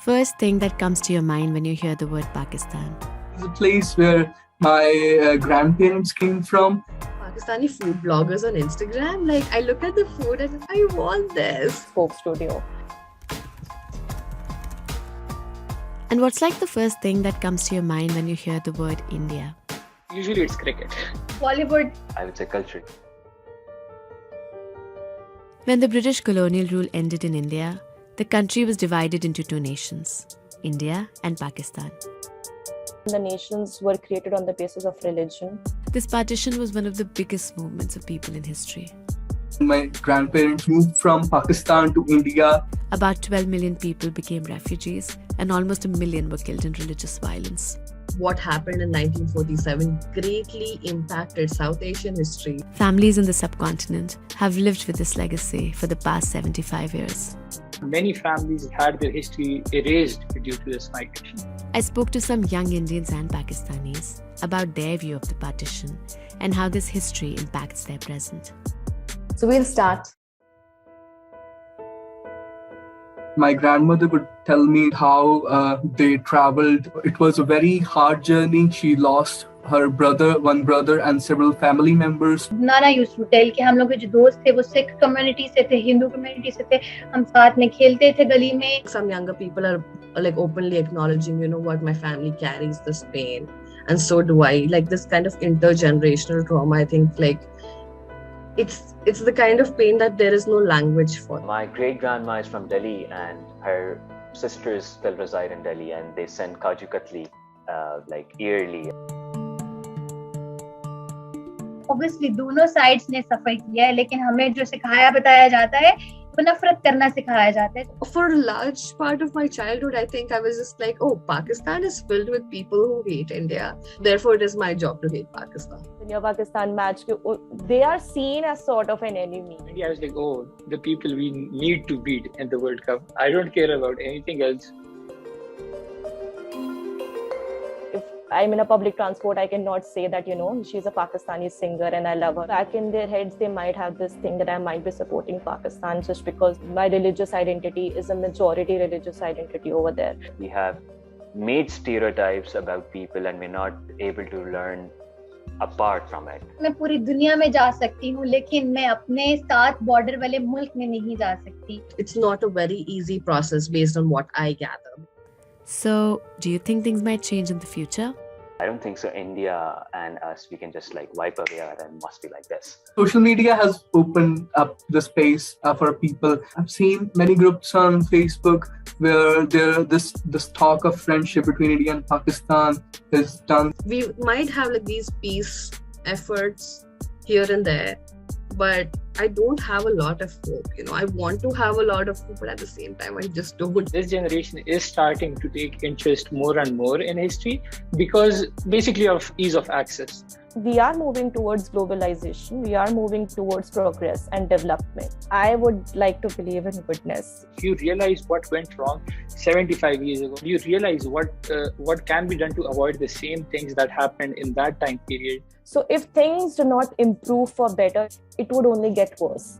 First thing that comes to your mind when you hear the word Pakistan? It's a place where my grandparents came from. Pakistani food bloggers on Instagram. Like, I look at the food and I want this. Coke Studio. And what's like the first thing that comes to your mind when you hear the word India? Usually it's cricket. Bollywood. I would say culture. When the British colonial rule ended in India, the country was divided into two nations, India and Pakistan. The nations were created on the basis of religion. This partition was one of the biggest movements of people in history. My grandparents moved from Pakistan to India. About 12 million people became refugees and almost 1 million were killed in religious violence. What happened in 1947 greatly impacted South Asian history. Families in the subcontinent have lived with this legacy for the past 75 years. Many families had their history erased due to this migration. I spoke to some young Indians and Pakistanis about their view of the partition and how this history impacts their present. So we'll start. My grandmother would tell me how they traveled. It was a very hard journey. She lost her brother, one brother, and several family members. Nana used to tell कि हम लोग के जो दोस्त थे वो Sikh community से थे, Hindu community से थे. हम साथ में खेलते थे गली में. Some younger people are like openly acknowledging, you know what, my family carries this pain, and so do I. Like this kind of intergenerational trauma, I think, like it's the kind of pain that there is no language for. My great-grandma is from Delhi and her sisters still reside in Delhi and they send Kaju Katli like yearly. Obviously दोनों sides ने सफर किया है, लेकिन हमें जो सिखाया बताया जाता है वो नफरत करना सिखाया जाता है. For a large part of my childhood, I think I was just like, oh, Pakistan is filled with people who hate India. Therefore, it is my job to hate Pakistan. India-Pakistan match, they are seen as sort of an enemy. India was like, oh, the people we need to beat in the World Cup. I don't care about anything else. If I'm in a public transport, I cannot say that, you know, she's a Pakistani singer and I love her. Back in their heads, they might have this thing that I might be supporting Pakistan just because my religious identity is a majority religious identity over there. We have made stereotypes about people and we're not able to learn apart from it. मैं पूरी दुनिया में जा सकती हूँ, लेकिन मैं अपने साथ border वाले मुल्क में नहीं जा सकती. It's not a very easy process based on what I gather. So, do you think things might change in the future? I don't think so. India and us, we can just like wipe away and must be like this. Social media has opened up the space for people. I've seen many groups on Facebook where this talk of friendship between India and Pakistan is done. We might have like these peace efforts here and there, but I don't have a lot of hope. You know, I want to have a lot of hope, but at the same time, I just don't. This generation is starting to take interest more and more in history because basically of ease of access. We are moving towards globalization. We are moving towards progress and development. I would like to believe in goodness. If you realize what went wrong 75 years ago, you realize what can be done to avoid the same things that happened in that time period. So if things do not improve for better, it would only get worse.